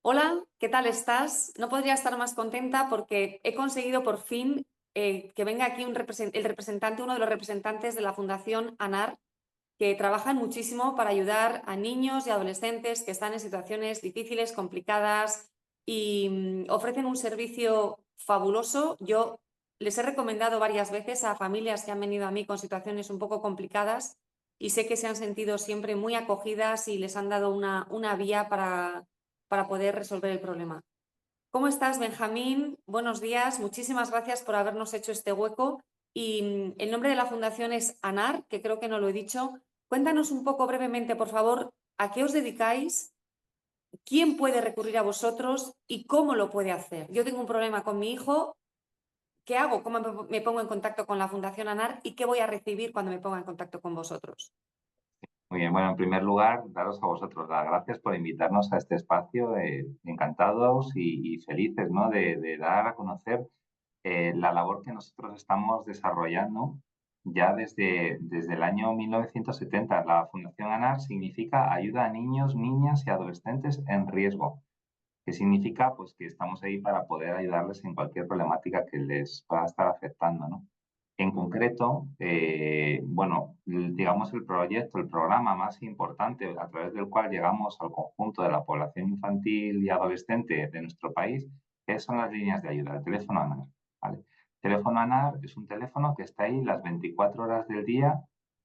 Hola, ¿qué tal estás? No podría estar más contenta porque he conseguido por fin que venga aquí el representante, uno de los representantes de la Fundación ANAR, que trabajan muchísimo para ayudar a niños y adolescentes que están en situaciones difíciles, complicadas y ofrecen un servicio fabuloso. Yo les he recomendado varias veces a familias que han venido a mí con situaciones un poco complicadas y sé que se han sentido siempre muy acogidas y les han dado una vía para poder resolver el problema. ¿Cómo estás, Benjamín? Buenos días. Muchísimas gracias por habernos hecho este hueco. Y el nombre de la fundación es ANAR, que creo que no lo he dicho. Cuéntanos un poco brevemente, por favor, a qué os dedicáis, quién puede recurrir a vosotros y cómo lo puede hacer. Yo tengo un problema con mi hijo. ¿Qué hago? ¿Cómo me pongo en contacto con la Fundación ANAR y qué voy a recibir cuando me ponga en contacto con vosotros? Muy bien, bueno, en primer lugar, daros a vosotros las gracias por invitarnos a este espacio, encantados y felices, ¿no? De dar a conocer la labor que nosotros estamos desarrollando ya desde el año 1970. La Fundación ANAR significa Ayuda a Niños, Niñas y Adolescentes en Riesgo, que significa pues que estamos ahí para poder ayudarles en cualquier problemática que les pueda estar afectando, ¿no? En concreto, bueno, digamos el proyecto, el programa más importante a través del cual llegamos al conjunto de la población infantil y adolescente de nuestro país, son las líneas de ayuda, el teléfono ANAR, ¿vale? El teléfono ANAR es un teléfono que está ahí las 24 horas del día,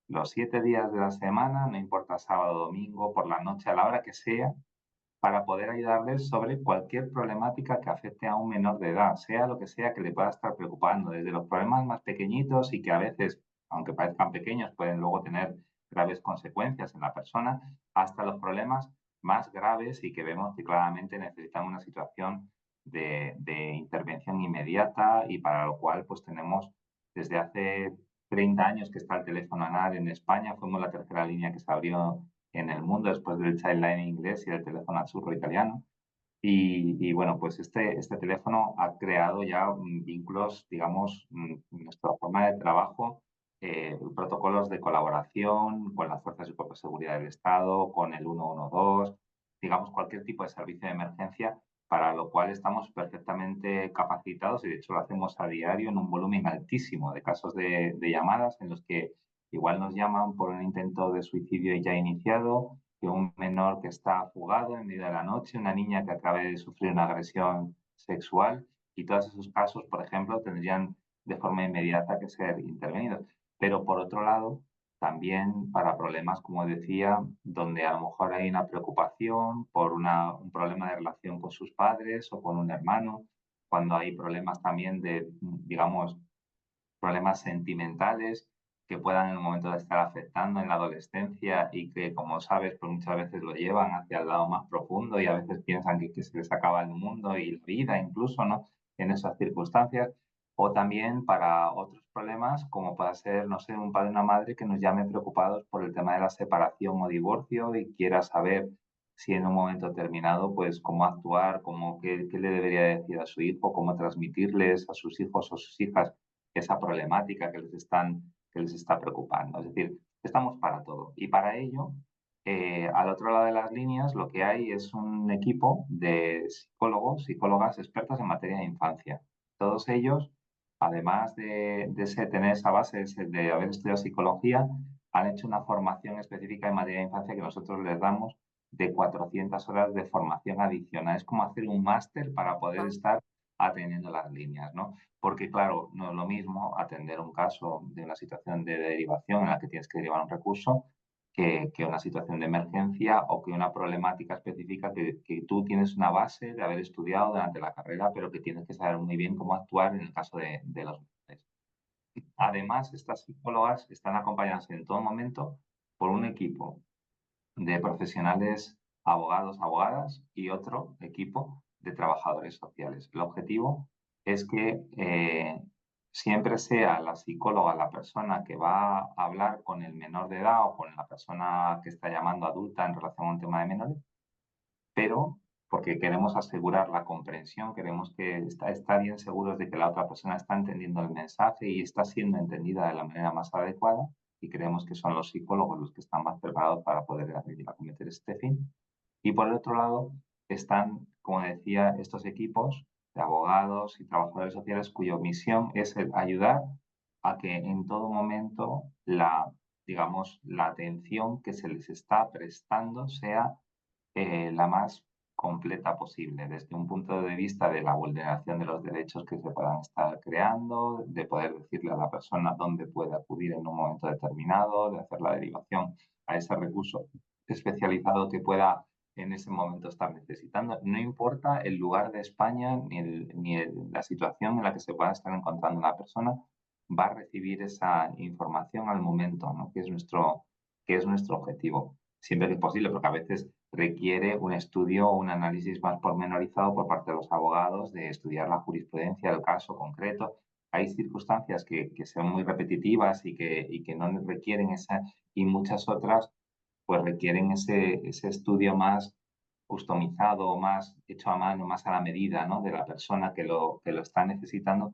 los 7 días de la semana, no importa sábado, domingo, por la noche, a la hora que sea, para poder ayudarles sobre cualquier problemática que afecte a un menor de edad, sea lo que sea que le pueda estar preocupando, desde los problemas más pequeñitos y que a veces, aunque parezcan pequeños, pueden luego tener graves consecuencias en la persona, hasta los problemas más graves y que vemos que claramente necesitan una situación de intervención inmediata y para lo cual pues tenemos desde hace 30 años que está el teléfono ANAR en España, fuimos la tercera línea que se abrió en el mundo después del Childline inglés y del teléfono azzurro italiano. Y bueno, pues este teléfono ha creado ya vínculos, digamos, nuestra forma de trabajo, protocolos de colaboración con las fuerzas y cuerpos de seguridad del Estado, con el 112, digamos, cualquier tipo de servicio de emergencia, para lo cual estamos perfectamente capacitados y de hecho lo hacemos a diario en un volumen altísimo de casos de llamadas en los que igual nos llaman por un intento de suicidio ya iniciado, que un menor que está fugado en medio de la noche, una niña que acabe de sufrir una agresión sexual y todos esos casos, por ejemplo, tendrían de forma inmediata que ser intervenidos. Pero por otro lado, también para problemas, como decía, donde a lo mejor hay una preocupación por un problema de relación con sus padres o con un hermano, cuando hay problemas también de, digamos, problemas sentimentales que puedan en un momento de estar afectando en la adolescencia y que, como sabes, pues muchas veces lo llevan hacia el lado más profundo y a veces piensan que se les acaba el mundo y la vida incluso, ¿no? En esas circunstancias. O también para otros problemas, como pueda ser, no sé, un padre o una madre que nos llame preocupados por el tema de la separación o divorcio y quiera saber si en un momento determinado, pues cómo actuar, qué le debería decir a su hijo, cómo transmitirles a sus hijos o sus hijas esa problemática que les está preocupando. Es decir, estamos para todo. Y para ello, al otro lado de las líneas, lo que hay es un equipo de psicólogos, psicólogas expertas en materia de infancia. Todos ellos, además de tener esa base de haber estudiado psicología, han hecho una formación específica en materia de infancia que nosotros les damos de 400 horas de formación adicional. Es como hacer un máster para poder estar atendiendo las líneas, ¿no? Porque, claro, no es lo mismo atender un caso de una situación de derivación en la que tienes que derivar un recurso que una situación de emergencia o que una problemática específica que tú tienes una base de haber estudiado durante la carrera, pero que tienes que saber muy bien cómo actuar en el caso de los menores. Además, estas psicólogas están acompañadas en todo momento por un equipo de profesionales, abogados, abogadas y otro equipo de trabajadores sociales. El objetivo es que siempre sea la psicóloga la persona que va a hablar con el menor de edad o con la persona que está llamando adulta en relación a un tema de menores, pero porque queremos asegurar la comprensión, queremos que está bien seguros de que la otra persona está entendiendo el mensaje y está siendo entendida de la manera más adecuada, y creemos que son los psicólogos los que están más preparados para poder acometer este fin. Y por el otro lado, están como decía, estos equipos de abogados y trabajadores sociales cuya misión es el ayudar a que en todo momento digamos, la atención que se les está prestando sea la más completa posible, desde un punto de vista de la vulneración de los derechos que se puedan estar creando, de poder decirle a la persona dónde puede acudir en un momento determinado, de hacer la derivación a ese recurso especializado que pueda en ese momento estar necesitando. No importa el lugar de España la situación en la que se pueda estar encontrando una persona, va a recibir esa información al momento, ¿no? Que es nuestro objetivo, siempre que es posible, porque a veces requiere un estudio o un análisis más pormenorizado por parte de los abogados, de estudiar la jurisprudencia del caso concreto. Hay circunstancias que son muy repetitivas y que no requieren esa, y muchas otras pues requieren ese estudio más customizado, más hecho a mano, más a la medida, ¿no? De la persona que lo está necesitando.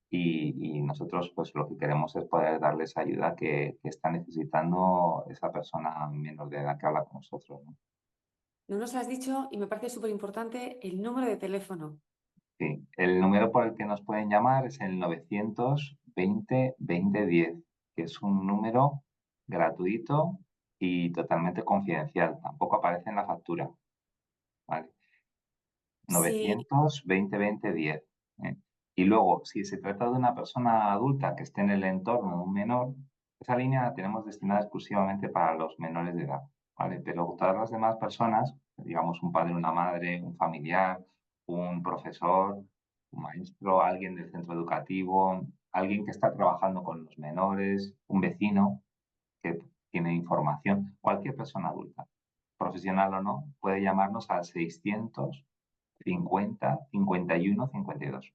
Y nosotros pues lo que queremos es poder darles ayuda que está necesitando esa persona menor de edad que habla con nosotros, ¿no? No nos has dicho, y me parece súper importante, el número de teléfono. Sí, el número por el que nos pueden llamar es el 920-2010, que es un número gratuito y totalmente confidencial. Tampoco aparece en la factura, ¿vale? Sí, 900-2020-10. ¿Eh? Y luego, si se trata de una persona adulta que esté en el entorno de un menor, esa línea la tenemos destinada exclusivamente para los menores de edad, ¿vale? Pero todas las demás personas, digamos un padre, una madre, un familiar, un profesor, un maestro, alguien del centro educativo, alguien que está trabajando con los menores, un vecino que tiene información, cualquier persona adulta, profesional o no, puede llamarnos al 600 50 51 52.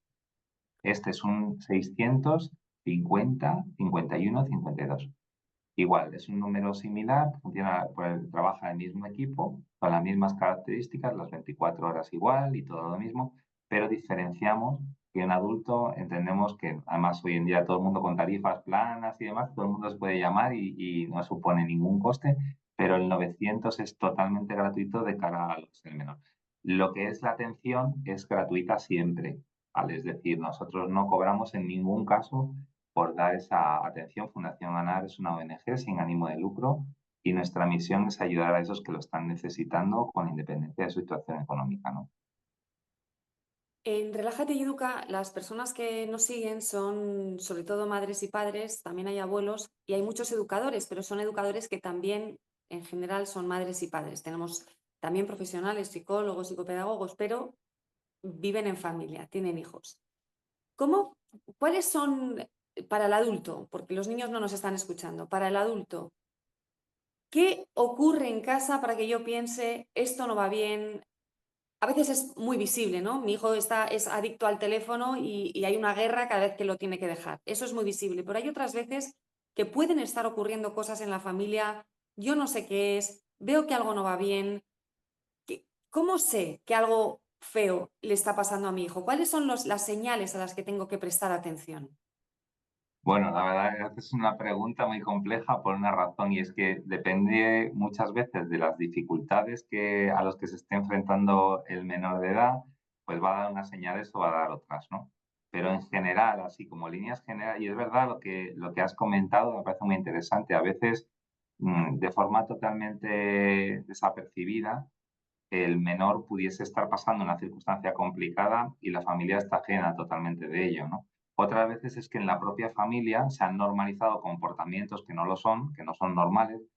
Este es un 650 51 52. Igual, es un número similar, funciona, pues, trabaja el mismo equipo, con las mismas características, las 24 horas igual y todo lo mismo, pero diferenciamos que un adulto entendemos que, además hoy en día todo el mundo con tarifas planas y demás, todo el mundo se puede llamar y no supone ningún coste, pero el 900 es totalmente gratuito de cara a los del menor. Lo que es la atención es gratuita siempre, ¿vale? Es decir, nosotros no cobramos en ningún caso por dar esa atención. Fundación ANAR es una ONG sin ánimo de lucro y nuestra misión es ayudar a esos que lo están necesitando con independencia de su situación económica, ¿no? en Relájate y Educa, las personas que nos siguen son sobre todo madres y padres, también hay abuelos y hay muchos educadores, pero son educadores que también en general son madres y padres. Tenemos también profesionales, psicólogos, psicopedagogos, pero viven en familia, tienen hijos. ¿Cómo, cuáles son para el adulto? Porque los niños no nos están escuchando. Para el adulto, ¿qué ocurre en casa para que yo piense esto no va bien? A veces es muy visible, ¿no? Mi hijo es adicto al teléfono y hay una guerra cada vez que lo tiene que dejar. Eso es muy visible, pero hay otras veces que pueden estar ocurriendo cosas en la familia, yo no sé qué es, veo que algo no va bien. ¿Cómo sé que algo feo le está pasando a mi hijo? ¿Cuáles son las señales a las que tengo que prestar atención? Bueno, la verdad es que es una pregunta muy compleja por una razón y es que depende muchas veces de las dificultades a los que se esté enfrentando el menor de edad, pues va a dar unas señales o va a dar otras, ¿no? Pero en general, así como líneas generales, y es verdad lo que has comentado, me parece muy interesante, a veces de forma totalmente desapercibida, el menor pudiese estar pasando una circunstancia complicada y la familia está ajena totalmente de ello, ¿no? Otras veces es que en la propia familia se han normalizado comportamientos que no lo son, que no son normales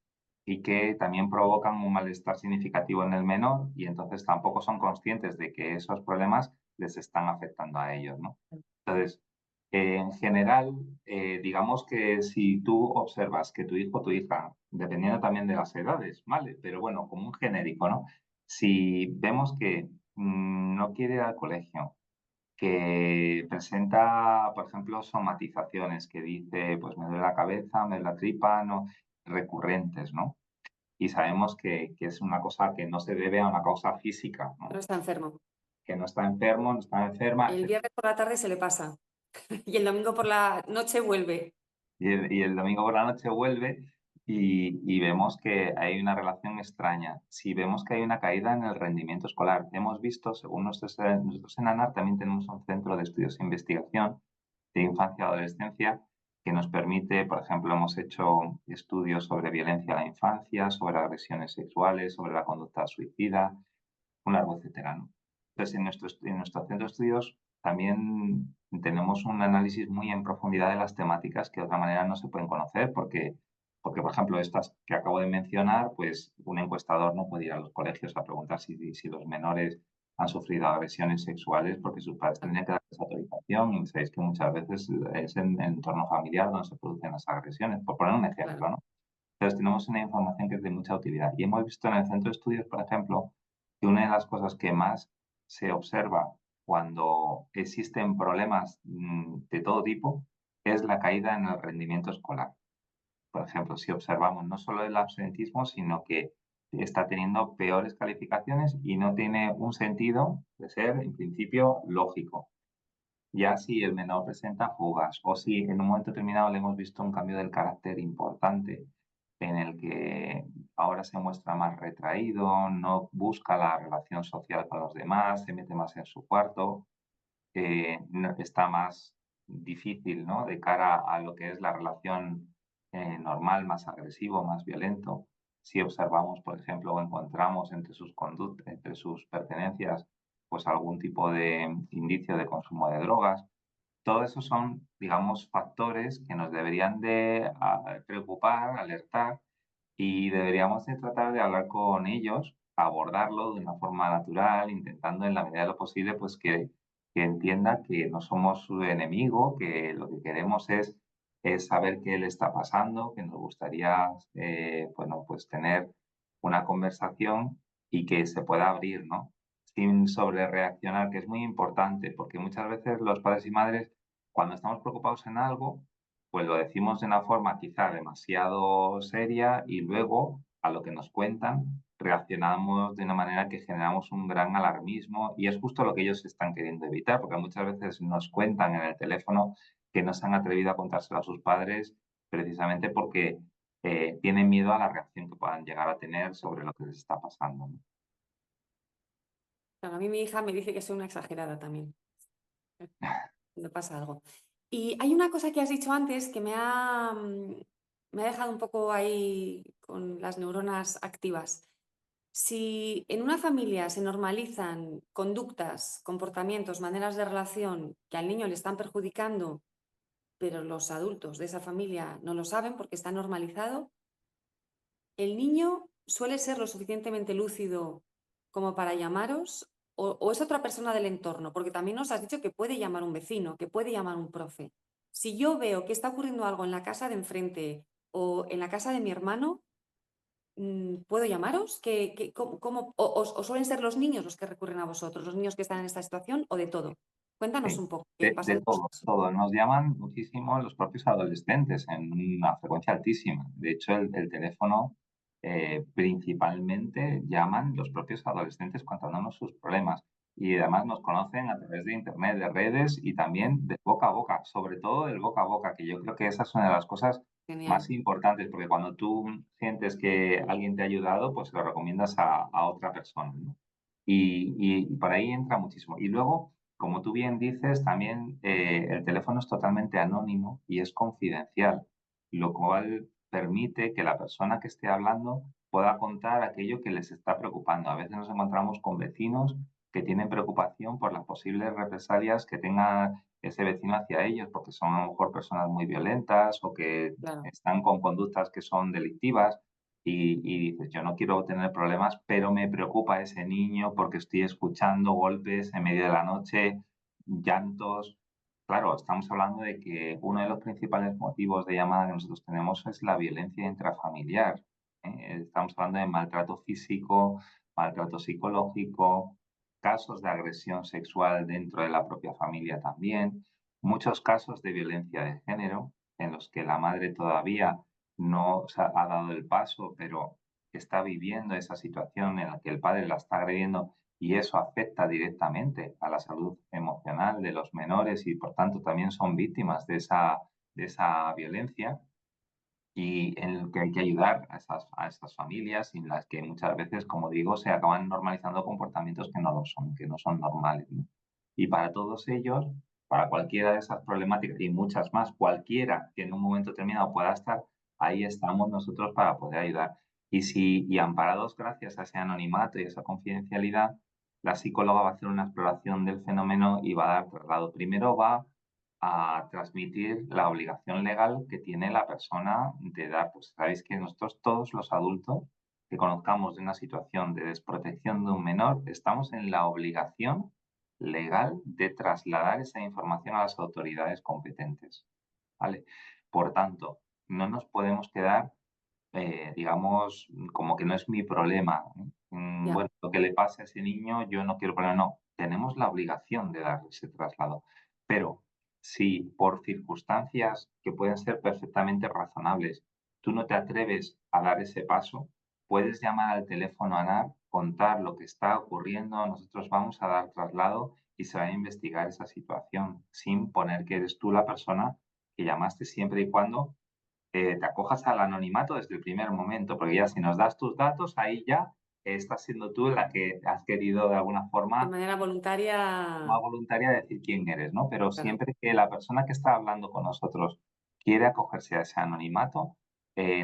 y que también provocan un malestar significativo en el menor y entonces tampoco son conscientes de que esos problemas les están afectando a ellos, ¿no? Entonces, en general, digamos que si tú observas que tu hijo o tu hija, dependiendo también de las edades, ¿vale? Pero bueno, como un genérico, ¿no? Si vemos que no quiere ir al colegio, que presenta, por ejemplo, somatizaciones, que dice, pues me duele la cabeza, me duele la tripa, ¿no? Recurrentes, ¿no? Y sabemos que es una cosa que no se debe a una causa física, No ¿no? está enfermo. Que no está enfermo, no está enferma, El viernes por la tarde se le pasa y el domingo por la noche vuelve. y el domingo por la noche vuelve y vemos que hay una relación extraña. Si vemos que hay una caída en el rendimiento escolar, hemos visto, según nosotros en ANAR, también tenemos un centro de estudios e investigación de infancia y adolescencia que nos permite, por ejemplo, hemos hecho estudios sobre violencia a la infancia, sobre agresiones sexuales, sobre la conducta suicida, un largo etcétera, ¿no? Entonces, en nuestro centro de estudios también tenemos un análisis muy en profundidad de las temáticas que de otra manera no se pueden conocer porque, por ejemplo, estas que acabo de mencionar, pues un encuestador no puede ir a los colegios a preguntar si los menores han sufrido agresiones sexuales porque sus padres tendrían que darles autorización y sabéis que muchas veces es en el entorno familiar donde se producen las agresiones, por poner un Claro, ejemplo, ¿no? Entonces tenemos una información que es de mucha utilidad y hemos visto en el centro de estudios, por ejemplo, que una de las cosas que más se observa cuando existen problemas de todo tipo es la caída en el rendimiento escolar. Por ejemplo, si observamos no solo el absentismo, sino que está teniendo peores calificaciones y no tiene un sentido de ser, en principio, lógico. Ya si el menor presenta fugas o si en un momento determinado le hemos visto un cambio del carácter importante en el que ahora se muestra más retraído, no busca la relación social con los demás, se mete más en su cuarto, está más difícil, ¿no? De cara a lo que es la relación normal, más agresivo, más violento. Si observamos, por ejemplo, o encontramos entre sus conductas, entre sus pertenencias, pues algún tipo de indicio de consumo de drogas. Todo eso son, digamos, factores que nos deberían de preocupar, alertar y deberíamos de tratar de hablar con ellos, abordarlo de una forma natural, intentando en la medida de lo posible, pues que entienda que no somos su enemigo, que lo que queremos es saber qué le está pasando, que nos gustaría, bueno, pues tener una conversación y que se pueda abrir, ¿no? Sin sobrereaccionar, que es muy importante, porque muchas veces los padres y madres, cuando estamos preocupados en algo, pues lo decimos de una forma quizá demasiado seria y luego a lo que nos cuentan reaccionamos de una manera que generamos un gran alarmismo y es justo lo que ellos están queriendo evitar, porque muchas veces nos cuentan en el teléfono que no se han atrevido a contárselo a sus padres precisamente porque tienen miedo a la reacción que puedan llegar a tener sobre lo que les está pasando, ¿no? claro, a mí mi hija me dice que soy una exagerada también, cuando pasa algo. Y hay una cosa que has dicho antes que me ha dejado un poco ahí con las neuronas activas. Si en una familia se normalizan conductas, comportamientos, maneras de relación que al niño le están perjudicando, pero los adultos de esa familia no lo saben porque está normalizado, ¿el niño suele ser lo suficientemente lúcido como para llamaros o es otra persona del entorno? Porque también nos has dicho que puede llamar un vecino, que puede llamar un profe. Si yo veo que está ocurriendo algo en la casa de enfrente o en la casa de mi hermano, ¿puedo llamaros? ¿O suelen ser los niños los que recurren a vosotros, los niños que están en esta situación o de todo? Cuéntanos Sí, un poco qué pasa de en tus todo, casos. todo. Nos llaman muchísimo los propios adolescentes en una frecuencia altísima. De hecho, el teléfono principalmente llaman los propios adolescentes contándonos sus problemas. Y además nos conocen a través de Internet, de redes y también de boca a boca, sobre todo del boca a boca, que yo creo que esa es una de las cosas Genial. más importantes, porque cuando tú sientes que alguien te ha ayudado, pues lo recomiendas a otra persona, ¿no? Y por ahí entra muchísimo. Y luego como tú bien dices, también el teléfono es totalmente anónimo y es confidencial, lo cual permite que la persona que esté hablando pueda contar aquello que les está preocupando. A veces nos encontramos con vecinos que tienen preocupación por las posibles represalias que tenga ese vecino hacia ellos, porque son a lo mejor personas muy violentas o que Claro. están con conductas que son delictivas y dices, yo no quiero tener problemas, pero me preocupa ese niño porque estoy escuchando golpes en medio de la noche, llantos. Claro, estamos hablando de que uno de los principales motivos de llamada que nosotros tenemos es la violencia intrafamiliar. Estamos hablando de maltrato físico, maltrato psicológico, casos de agresión sexual dentro de la propia familia también, muchos casos de violencia de género en los que la madre todavía no se ha dado el paso, pero está viviendo esa situación en la que el padre la está agrediendo y eso afecta directamente a la salud emocional de los menores y por tanto también son víctimas de esa violencia. y en el que hay que ayudar a estas familias y en las que muchas veces, como digo, se acaban normalizando comportamientos que no lo son, que no son normales, ¿no? Y para todos ellos, para cualquiera de esas problemáticas y muchas más, cualquiera que en un momento determinado pueda estar, ahí estamos nosotros para poder ayudar. Y amparados gracias a ese anonimato y esa confidencialidad, la psicóloga va a hacer una exploración del fenómeno y va a dar traslado. Primero va a transmitir la obligación legal que tiene la persona de dar. Pues sabéis que nosotros, todos los adultos que conozcamos de una situación de desprotección de un menor, estamos en la obligación legal de trasladar esa información a las autoridades competentes, ¿vale? Por tanto, no nos podemos quedar, digamos, como que no es mi problema. Ya, Bueno, lo que le pasa a ese niño, yo no quiero problema. No, tenemos la obligación de darle ese traslado. Pero si por circunstancias que pueden ser perfectamente razonables, tú no te atreves a dar ese paso, puedes llamar al teléfono ANAR, contar lo que está ocurriendo, nosotros vamos a dar traslado y se va a investigar esa situación, sin poner que eres tú la persona que llamaste, siempre y cuando te acojas al anonimato desde el primer momento, porque ya si nos das tus datos, ahí ya estás siendo tú la que has querido de alguna de forma, manera voluntaria, no voluntaria, decir quién eres, ¿no? Pero claro. siempre que la persona que está hablando con nosotros quiere acogerse a ese anonimato,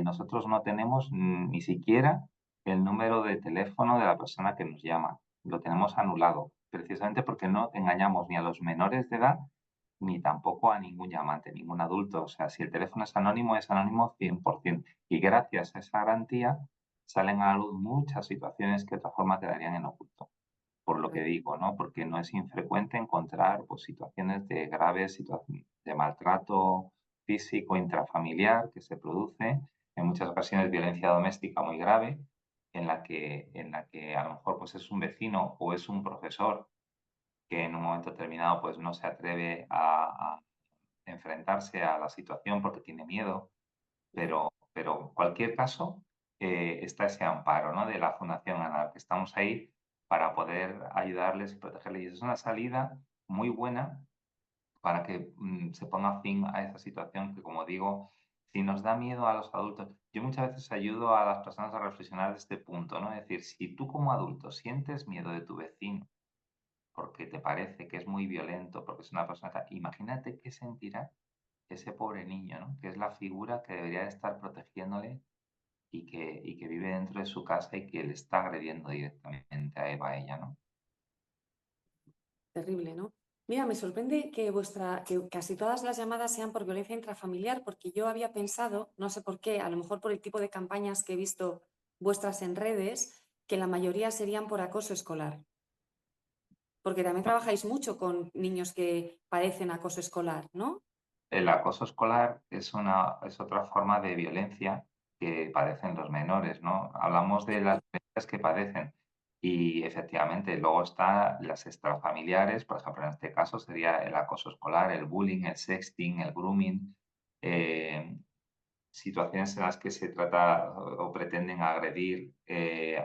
nosotros no tenemos ni siquiera el número de teléfono de la persona que nos llama. Lo tenemos anulado, precisamente porque no engañamos ni a los menores de edad ni tampoco a ningún llamante, ningún adulto. O sea, si el teléfono es anónimo 100%. Y gracias a esa garantía salen a la luz muchas situaciones que de otra forma quedarían en oculto. Por lo que Claro. digo, ¿no? Porque no es infrecuente encontrar pues, situaciones de graves situaciones de maltrato físico intrafamiliar que se produce, en muchas ocasiones violencia doméstica muy grave, en la que a lo mejor pues, es un vecino o es un profesor que en un momento determinado pues, no se atreve a enfrentarse a la situación porque tiene miedo, Ya. pero en cualquier caso está ese amparo, ¿no? De la Fundación ANAR, que estamos ahí para poder ayudarles y protegerles. Y es una salida muy buena para que se ponga fin a esa situación que, como digo, si nos da miedo a los adultos, yo muchas veces ayudo a las personas a reflexionar de este punto, ¿no? Es decir, si tú como adulto sientes miedo de tu vecino porque te parece que es muy violento, porque es una persona imagínate qué sentirá ese pobre niño, ¿no? Que es la figura que debería de estar protegiéndole y que vive dentro de su casa y que le está agrediendo directamente a Eva, a ella, ¿no? Terrible, ¿no? Mira, me sorprende que que casi todas las llamadas sean por violencia intrafamiliar, porque yo había pensado, no sé por qué, a lo mejor por el tipo de campañas que he visto vuestras en redes, que la mayoría serían por acoso escolar. Porque también trabajáis mucho con niños que padecen acoso escolar, ¿no? El acoso escolar es otra forma de violencia que padecen los menores, ¿no? Hablamos de las Sí. violencias que padecen y efectivamente luego están las extrafamiliares, por ejemplo, en este caso sería el acoso escolar, el bullying, el sexting, el grooming, eh, situaciones en las que se trata o pretenden agredir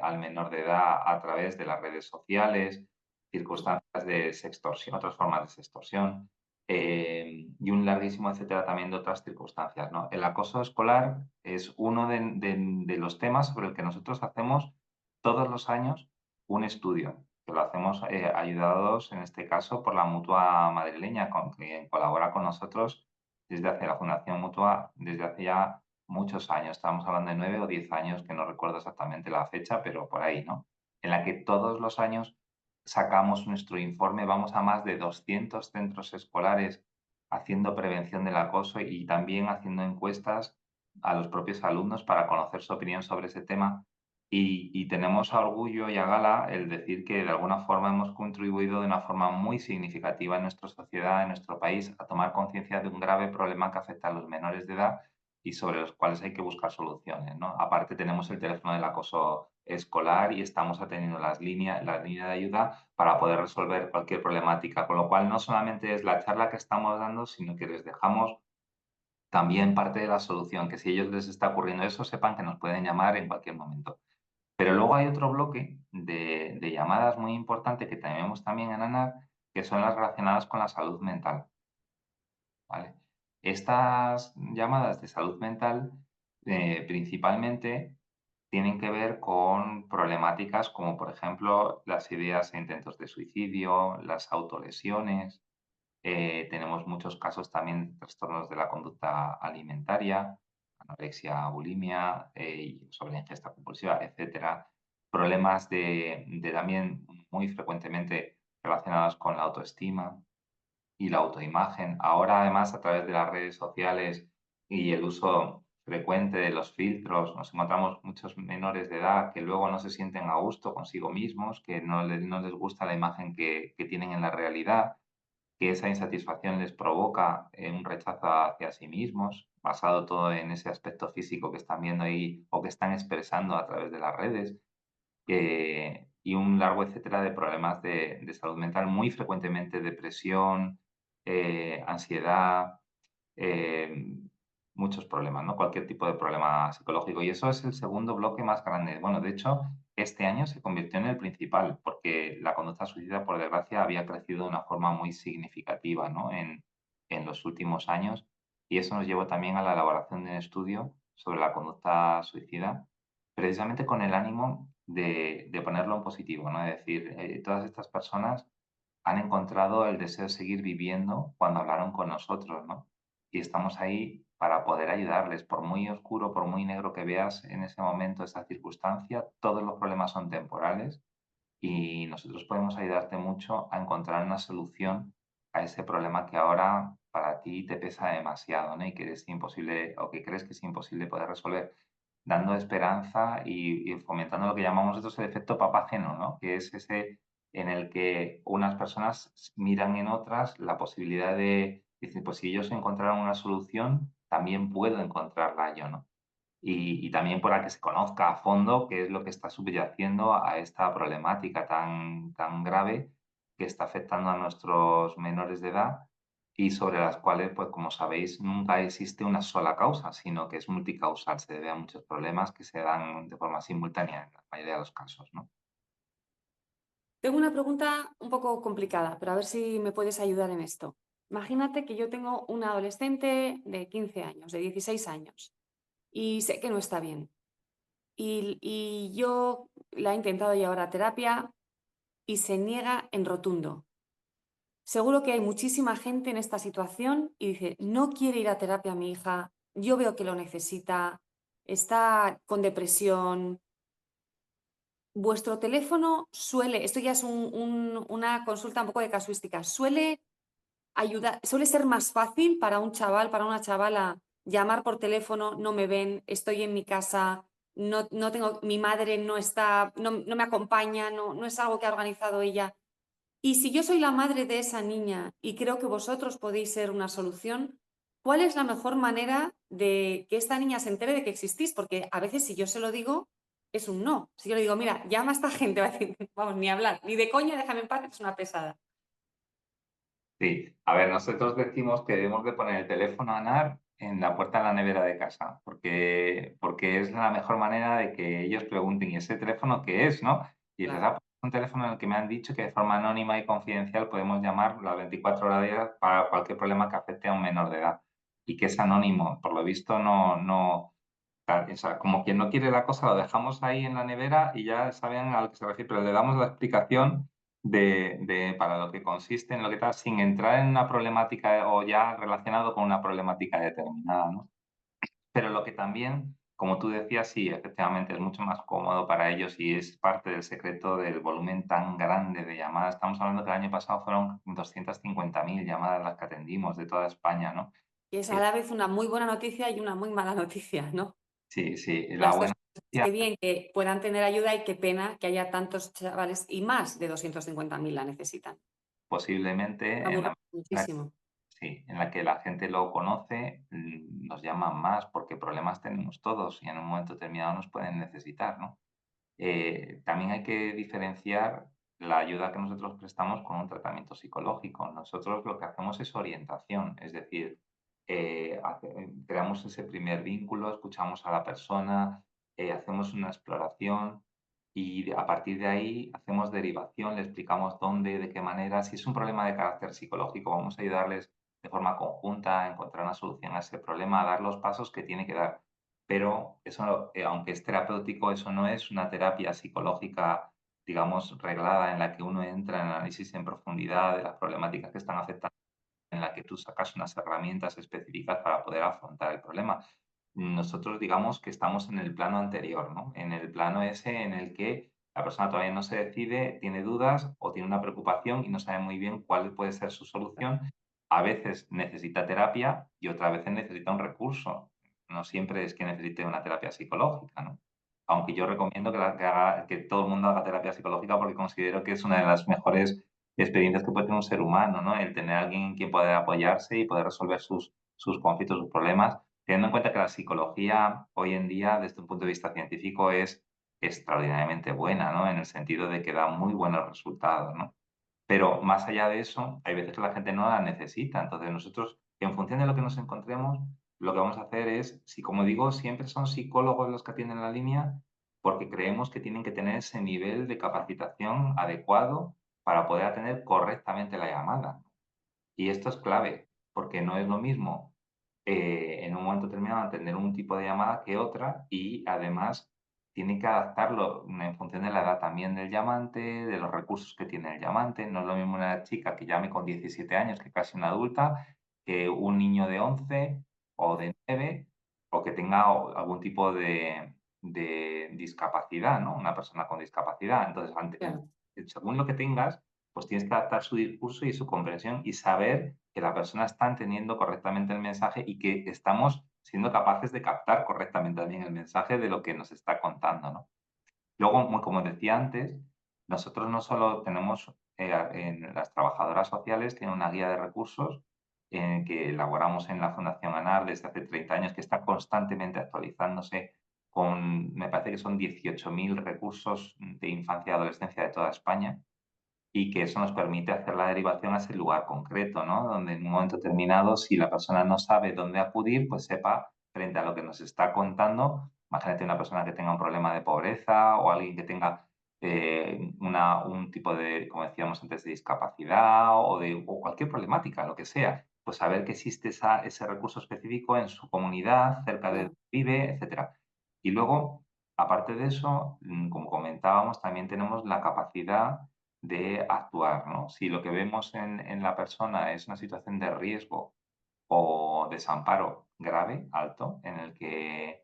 al menor de edad a través de las redes sociales, circunstancias de sextorsión, otras formas de sextorsión, y un larguísimo etcétera también de otras circunstancias, ¿no? El acoso escolar es uno de los temas sobre el que nosotros hacemos todos los años un estudio, que lo hacemos ayudados en este caso por la Mutua madrileña, con que colabora con nosotros desde hace la Fundación Mutua, desde hace ya muchos años, estamos hablando de 9 o 10 años, que no recuerdo exactamente la fecha, pero por ahí, ¿no? En la que todos los años sacamos nuestro informe, vamos a más de 200 centros escolares haciendo prevención del acoso y también haciendo encuestas a los propios alumnos para conocer su opinión sobre ese tema. Y tenemos a orgullo y a gala el decir que de alguna forma hemos contribuido de una forma muy significativa en nuestra sociedad, en nuestro país, a tomar conciencia de un grave problema que afecta a los menores de edad y sobre los cuales hay que buscar soluciones, ¿no? Aparte tenemos el teléfono del acoso escolar y estamos atendiendo la línea de ayuda para poder resolver cualquier problemática, con lo cual no solamente es la charla que estamos dando, sino que les dejamos también parte de la solución, que si a ellos les está ocurriendo eso, sepan que nos pueden llamar en cualquier momento. Pero luego hay otro bloque de llamadas muy importante que tenemos también en ANAR, que son las relacionadas con la salud mental, ¿vale? Estas llamadas de salud mental Principalmente tienen que ver con problemáticas como, por ejemplo, las ideas e intentos de suicidio, las autolesiones. Tenemos muchos casos también de trastornos de la conducta alimentaria, anorexia, bulimia, y sobre la ingesta compulsiva, etcétera. Problemas de también muy frecuentemente relacionados con la autoestima y la autoimagen. Ahora, además, a través de las redes sociales y el uso frecuente de los filtros, nos encontramos muchos menores de edad que luego no se sienten a gusto consigo mismos, que no les gusta la imagen que tienen en la realidad, que esa insatisfacción les provoca un rechazo hacia sí mismos, basado todo en ese aspecto físico que están viendo ahí o que están expresando a través de las redes, y un largo etcétera de problemas de salud mental, muy frecuentemente depresión, ansiedad, eh, muchos problemas, ¿no? Cualquier tipo de problema psicológico. Y eso es el segundo bloque más grande. Bueno, de hecho, este año se convirtió en el principal, porque la conducta suicida, por desgracia, había crecido de una forma muy significativa, ¿no? En los últimos años. Y eso nos llevó también a la elaboración de un estudio sobre la conducta suicida, precisamente con el ánimo de ponerlo en positivo, ¿no? Es decir, todas estas personas han encontrado el deseo de seguir viviendo cuando hablaron con nosotros, ¿no? Y estamos ahí para poder ayudarles. Por muy oscuro, por muy negro que veas en ese momento esa circunstancia, todos los problemas son temporales y nosotros podemos ayudarte mucho a encontrar una solución a ese problema que ahora para ti te pesa demasiado, ¿no? Y que es imposible o que crees que es imposible poder resolver, dando esperanza y fomentando lo que llamamos nosotros el efecto papageno, ¿no? Que es ese en el que unas personas miran en otras la posibilidad de decir, pues si ellos encontraron una solución, también puedo encontrarla yo, ¿no? Y también para que se conozca a fondo qué es lo que está subyaciendo a esta problemática tan grave que está afectando a nuestros menores de edad y sobre las cuales, pues como sabéis, nunca existe una sola causa, sino que es multicausal, se debe a muchos problemas que se dan de forma simultánea en la mayoría de los casos, ¿no? Tengo una pregunta un poco complicada, pero a ver si me puedes ayudar en esto. Imagínate que yo tengo una adolescente de 15 años, de 16 años, y sé que no está bien. Y yo la he intentado llevar a terapia y se niega en rotundo. Seguro que hay muchísima gente en esta situación y dice, no quiere ir a terapia mi hija, yo veo que lo necesita, está con depresión. Vuestro teléfono suele, esto ya es una consulta un poco de casuística, suele ayudar, suele ser más fácil para un chaval, para una chavala, llamar por teléfono, no me ven, estoy en mi casa, no tengo, mi madre no está, no me acompaña, no es algo que ha organizado ella. Y si yo soy la madre de esa niña y creo que vosotros podéis ser una solución, ¿cuál es la mejor manera de que esta niña se entere de que existís? Porque a veces si yo se lo digo, es un no. Si yo le digo, mira, llama a esta gente, va a decir, vamos, ni hablar, ni de coña, déjame en paz, es una pesada. Sí, a ver, nosotros decimos que debemos de poner el teléfono a NAR en la puerta de la nevera de casa, porque es la mejor manera de que ellos pregunten, ¿y ese teléfono qué es, no? Y dices, Claro. ah, pues es un teléfono en el que me han dicho que de forma anónima y confidencial podemos llamar las 24 horas diarias para cualquier problema que afecte a un menor de edad. Y que es anónimo, por lo visto o sea, como quien no quiere la cosa, lo dejamos ahí en la nevera y ya saben a lo que se refiere, pero le damos la explicación para lo que consiste, en lo que tal, sin entrar en una problemática o ya relacionado con una problemática determinada, ¿no? Pero lo que también, como tú decías, sí, efectivamente es mucho más cómodo para ellos y es parte del secreto del volumen tan grande de llamadas. Estamos hablando que el año pasado fueron 250.000 llamadas las que atendimos de toda España, ¿no? Y es a Eh, la vez una muy buena noticia y una muy mala noticia, ¿no? sí, sí, la Las dos buena cosas. noticia Qué bien que puedan tener ayuda y qué pena que haya tantos chavales y más de 250.000 la necesitan. posiblemente en Vamos, la muchísimo. sí, en la que la gente lo conoce, nos llaman más porque problemas tenemos todos y en un momento determinado nos pueden necesitar, ¿no? También hay que diferenciar la ayuda que nosotros prestamos con un tratamiento psicológico. Nosotros lo que hacemos es orientación, es decir, creamos ese primer vínculo, escuchamos a la persona, hacemos una exploración y a partir de ahí hacemos derivación, le explicamos dónde, de qué manera. Si es un problema de carácter psicológico, vamos a ayudarles de forma conjunta a encontrar una solución a ese problema, a dar los pasos que tiene que dar. pero eso, aunque es terapéutico, eso no es una terapia psicológica, digamos, reglada en la que uno entra en análisis en profundidad de las problemáticas que están afectando, en la que tú sacas unas herramientas específicas para poder afrontar el problema. Nosotros digamos que estamos en el plano anterior, ¿no? En el plano ese en el que la persona todavía no se decide, tiene dudas o tiene una preocupación y no sabe muy bien cuál puede ser su solución. A veces necesita terapia y otras veces necesita un recurso. No siempre es que necesite una terapia psicológica, ¿no? Aunque yo recomiendo que todo el mundo haga terapia psicológica porque considero que es una de las mejores experiencias que puede tener un ser humano, ¿no? El tener a alguien en quien poder apoyarse y poder resolver sus conflictos, sus problemas, teniendo en cuenta que la psicología hoy en día, desde un punto de vista científico, es extraordinariamente buena, ¿no? En el sentido de que da muy buenos resultados, ¿no? Pero más allá de eso, hay veces que la gente no la necesita. Entonces, nosotros, en función de lo que nos encontremos, lo que vamos a hacer es, si como digo, siempre son psicólogos los que atienden la línea, porque creemos que tienen que tener ese nivel de capacitación adecuado para poder atender correctamente la llamada. Y esto es clave, porque no es lo mismo en un momento determinado atender un tipo de llamada que otra y además tiene que adaptarlo en función de la edad también del llamante, de los recursos que tiene el llamante. No es lo mismo una chica que llame con 17 años, que casi una adulta, que un niño de 11 o de 9 o que tenga algún tipo de discapacidad, ¿no? Una persona con discapacidad. Entonces, Claro, según lo que tengas, pues tienes que adaptar su discurso y su comprensión y saber que la persona está entendiendo correctamente el mensaje y que estamos siendo capaces de captar correctamente también el mensaje de lo que nos está contando, ¿no? Luego, como decía antes, nosotros no solo tenemos, en las trabajadoras sociales tienen una guía de recursos que elaboramos en la Fundación ANAR desde hace 30 años, que está constantemente actualizándose con, me parece que son 18.000 recursos de infancia y adolescencia de toda España y que eso nos permite hacer la derivación a ese lugar concreto, ¿no? Donde en un momento determinado, si la persona no sabe dónde acudir, pues sepa, frente a lo que nos está contando, imagínate una persona que tenga un problema de pobreza o alguien que tenga un tipo de, como decíamos antes, de discapacidad o cualquier problemática, lo que sea, pues saber que existe ese recurso específico en su comunidad, cerca de donde claro. vive, etcétera. Y luego, aparte de eso, como comentábamos, también tenemos la capacidad de actuar, ¿no? Si lo que vemos en la persona es una situación de riesgo o desamparo grave, alto, en el que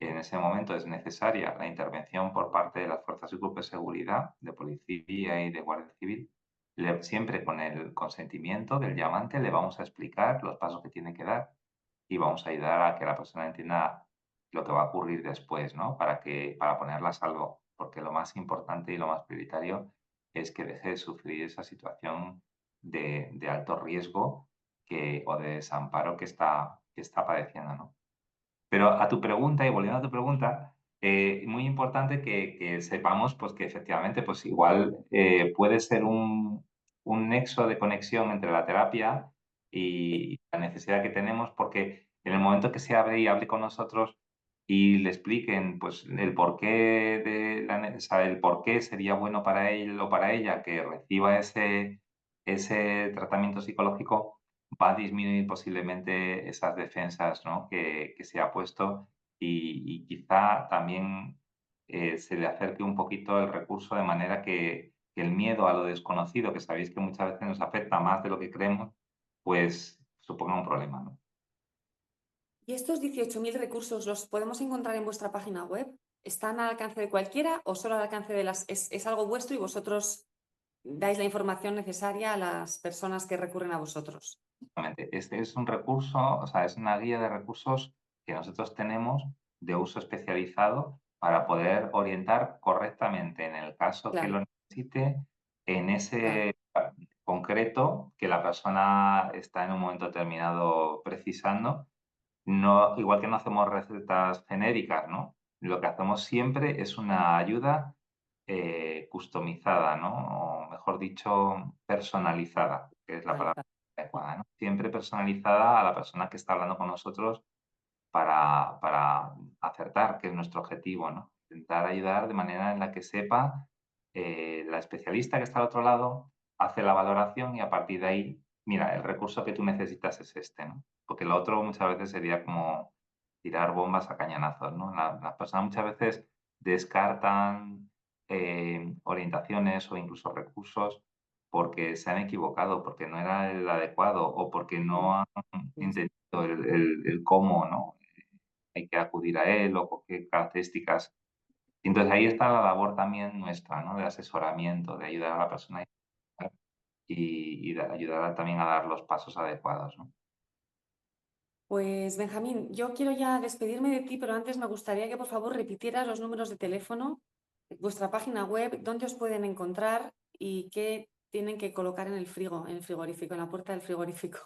en ese momento es necesaria la intervención por parte de las fuerzas y cuerpos de seguridad, de policía y de guardia civil, siempre con el consentimiento del llamante le vamos a explicar los pasos que tiene que dar y vamos a ayudar a que la persona entienda lo que va a ocurrir después, ¿no? Para ponerla a salvo, porque lo más importante y lo más prioritario es que deje de sufrir esa situación de alto riesgo o de desamparo que está padeciendo, ¿no? Pero a tu pregunta, y volviendo a tu pregunta, muy importante que sepamos pues, que efectivamente pues, igual puede ser un nexo de conexión entre la terapia y la necesidad que tenemos, porque en el momento que se abre y hable con nosotros y le expliquen pues, el porqué o sea, el por qué sería bueno para él o para ella que reciba ese tratamiento psicológico, va a disminuir posiblemente esas defensas, ¿no? que se ha puesto y quizá también se le acerque un poquito el recurso de manera que el miedo a lo desconocido, que sabéis que muchas veces nos afecta más de lo que creemos, pues suponga un problema, ¿no? ¿Y estos 18.000 recursos los podemos encontrar en vuestra página web? ¿Están al alcance de cualquiera o solo al alcance de las... Es algo vuestro y vosotros dais la información necesaria a las personas que recurren a vosotros? Exactamente. Este es un recurso, o sea, es una guía de recursos que nosotros tenemos de uso especializado para poder orientar correctamente en el caso que Claro, lo necesite, en claro, ese concreto que la persona está en un momento determinado precisando. No, igual que no hacemos recetas genéricas, ¿no? Lo que hacemos siempre es una ayuda customizada, ¿no? O mejor dicho, personalizada, que es la palabra vale. adecuada, ¿no? Siempre personalizada a la persona que está hablando con nosotros para acertar, que es nuestro objetivo, ¿no? Intentar ayudar de manera en la que sepa la especialista que está al otro lado, hace la valoración y a partir de ahí, mira, el recurso que tú necesitas es este, ¿no? Porque lo otro muchas veces sería como tirar bombas a cañonazos, ¿no? Las personas muchas veces descartan orientaciones o incluso recursos porque se han equivocado, porque no era el adecuado o porque Sí, no han sí, sí. entendido el cómo, ¿no? Hay que acudir a él o con qué características. Entonces ahí está la labor también nuestra, ¿no? De asesoramiento, de ayudar a la persona y de ayudar también a dar los pasos adecuados, ¿no? Pues Benjamín, yo quiero ya despedirme de ti, pero antes me gustaría que por favor repitieras los números de teléfono, vuestra página web, dónde os pueden encontrar y qué tienen que colocar en el frigo, en el frigorífico, en la puerta del frigorífico.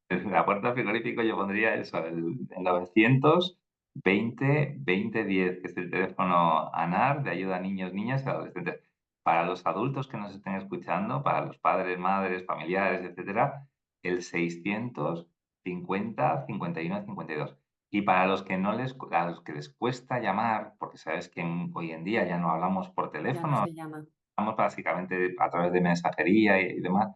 En la puerta del frigorífico yo pondría eso, el 900 20 20 10, que es el teléfono ANAR de ayuda a niños, niñas y adolescentes. Para los adultos que nos estén escuchando, para los padres, madres, familiares, etcétera, el 650 51 52. Y para los que no les, a los que les cuesta llamar, porque sabes que hoy en día ya no hablamos por Ya no teléfono, se llama. hablamos básicamente a través de mensajería y demás.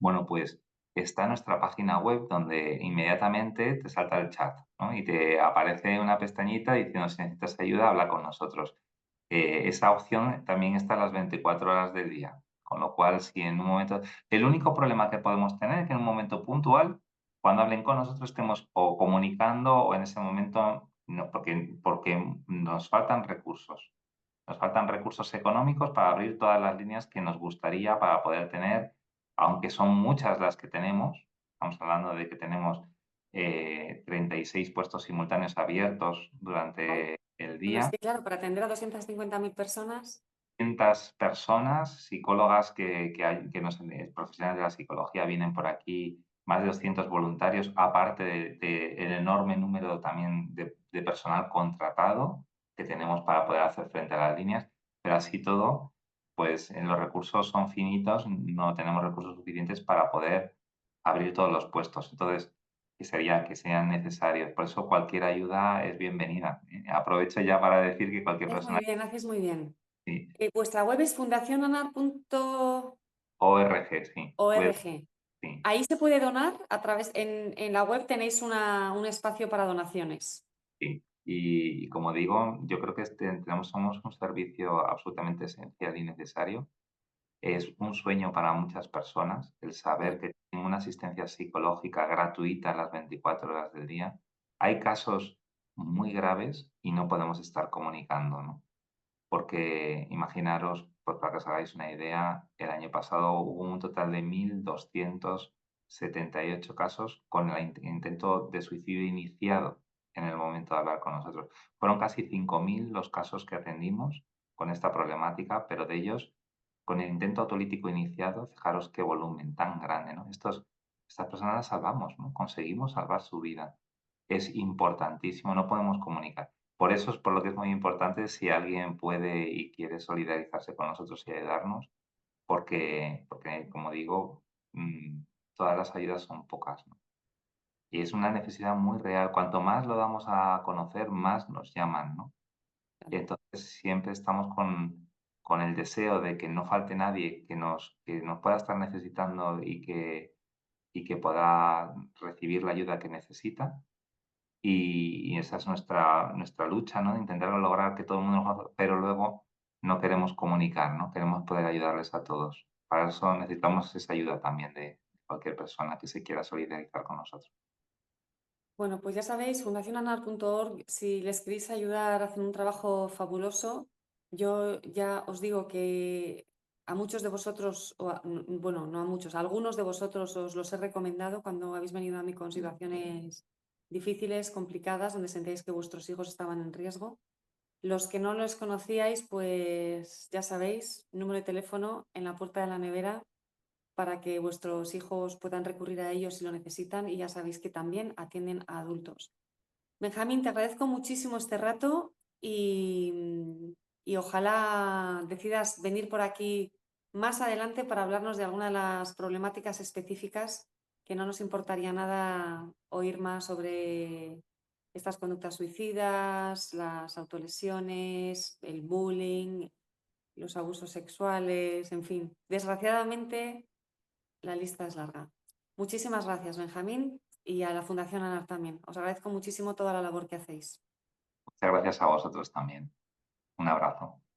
Bueno, pues está nuestra página web donde inmediatamente te salta el chat, ¿no? Y te aparece una pestañita diciendo si necesitas ayuda, habla con nosotros. Esa opción también está a las 24 horas del día, con lo cual si en un momento... El único problema que podemos tener es que en un momento puntual, cuando hablen con nosotros, estemos o comunicando o en ese momento, no, porque nos faltan recursos. Nos faltan recursos económicos para abrir todas las líneas que nos gustaría para poder tener, aunque son muchas las que tenemos, estamos hablando de que tenemos 36 puestos simultáneos abiertos Guau. durante el Bueno, es día, que claro, para atender a 250.000 personas, 200 personas, psicólogas profesionales de la psicología vienen por aquí, más de 200 voluntarios, aparte el enorme número también de personal contratado que tenemos para poder hacer frente a las líneas, pero así todo, pues los recursos son finitos, no tenemos recursos suficientes para poder abrir todos los puestos. Entonces, que sean necesarios. Por eso cualquier ayuda es bienvenida. Aprovecho ya para decir que cualquier haces muy persona bien, haces muy bien. sí, Vuestra web es fundacionanar.org. ORG, sí, sí, Ahí se puede donar a través, en la web tenéis un espacio para donaciones. sí. Y como digo, yo creo que somos un servicio absolutamente esencial y necesario. Es un sueño para muchas personas el saber Claro. que tienen una asistencia psicológica gratuita las 24 horas del día. Hay casos muy graves y no podemos estar comunicando, ¿no? Porque imaginaros, pues para que os hagáis una idea, el año pasado hubo un total de 1.278 casos con el intento de suicidio iniciado en el momento de hablar con nosotros. Fueron casi 5.000 los casos que atendimos con esta problemática, pero de ellos, con el intento autolítico iniciado, fijaros qué volumen tan grande, ¿no? Estas personas las salvamos, ¿no? Conseguimos salvar su vida. Es importantísimo, no podemos comunicar. Por eso es por lo que es muy importante si alguien puede y quiere solidarizarse con nosotros y ayudarnos, porque como digo, todas las ayudas son pocas, ¿no? Y es una necesidad muy real. Cuanto más lo damos a conocer, más nos llaman, ¿no? Y Claro. entonces siempre estamos con el deseo de que no falte nadie que nos pueda estar necesitando y que pueda recibir la ayuda que necesita. Y esa es nuestra lucha, ¿no? Intentar lograr que todo el mundo nos haga, pero luego no queremos comunicar, ¿no? Queremos poder ayudarles a todos. Para eso necesitamos esa ayuda también de cualquier persona que se quiera solidarizar con nosotros. Bueno, pues ya sabéis, fundacionanar.org, si les queréis ayudar, hacen un trabajo fabuloso. Yo ya os digo que a muchos de vosotros, bueno, no a muchos, a algunos de vosotros os los he recomendado cuando habéis venido a mí con situaciones difíciles, complicadas, donde sentéis que vuestros hijos estaban en riesgo. Los que no los conocíais, pues ya sabéis, número de teléfono en la puerta de la nevera para que vuestros hijos puedan recurrir a ellos si lo necesitan y ya sabéis que también atienden a adultos. Benjamín, te agradezco muchísimo este rato y ojalá decidas venir por aquí más adelante para hablarnos de alguna de las problemáticas específicas que no nos importaría nada oír más sobre estas conductas suicidas, las autolesiones, el bullying, los abusos sexuales, en fin. Desgraciadamente, la lista es larga. Muchísimas gracias, Benjamín. y a la Fundación ANAR también. Os agradezco muchísimo toda la labor que hacéis. Muchas gracias a vosotros también. Un abrazo.